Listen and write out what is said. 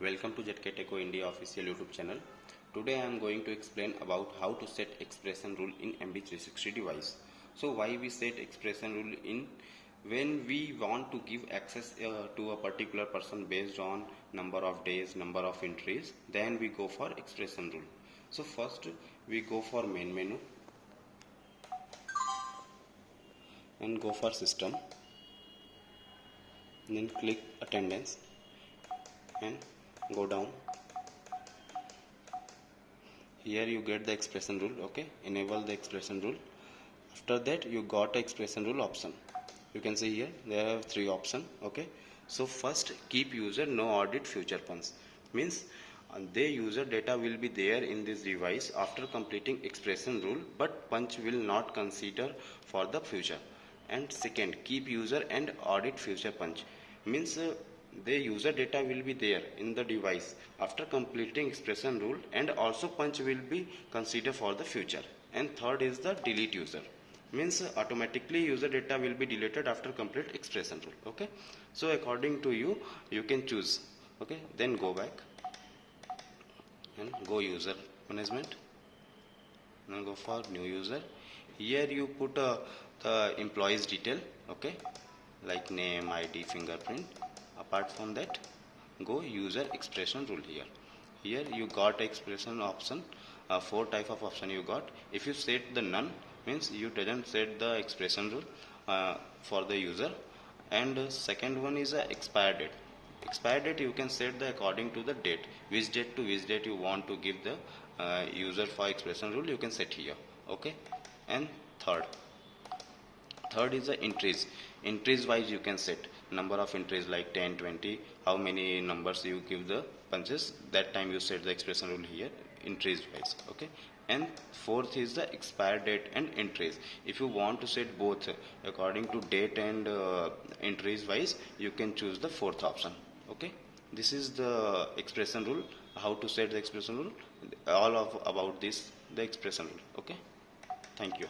Welcome to ZKTeco India official YouTube channel. Today I am going to explain about how to set expression rule in MB360 device. So why we set expression rule in when we want to give access to a particular person based on number of days, number of entries, then we go for expression rule. So first we go for main menu and go for system, then click attendance and go down. Here you get the expression rule. Okay, enable the expression rule. After that you got expression rule option. You can see here there are three options. Okay, so first, keep user no audit future punch, means the user data will be there in this device after completing expression rule, but punch will not consider for the future. And second, keep user and audit future punch, means the user data will be there in the device after completing expression rule, and also punch will be considered for the future. And third is the delete user, means automatically user data will be deleted after complete expression rule. Okay, so according to you, you can choose. Okay, then go back and go user management and go for new user. Here you put the employees detail. Okay, like name, ID, fingerprint. Apart from that, go user expression rule. Here you got expression option, four type of option you got. If you set the none, means you didn't set the expression rule for the user. And second one is expire date. Expire date you can set the according to the date, which date to which date you want to give the user for expression rule, you can set here. Okay, and third is the entries. Entries wise you can set number of entries like 10, 20, how many numbers you give the punches, that time you set the expression rule here, entries wise. Okay, and fourth is the expire date and entries. If you want to set both according to date and entries wise, you can choose the fourth option. Okay, this is the expression rule, how to set the expression rule, all of about this the expression rule. Okay, thank you.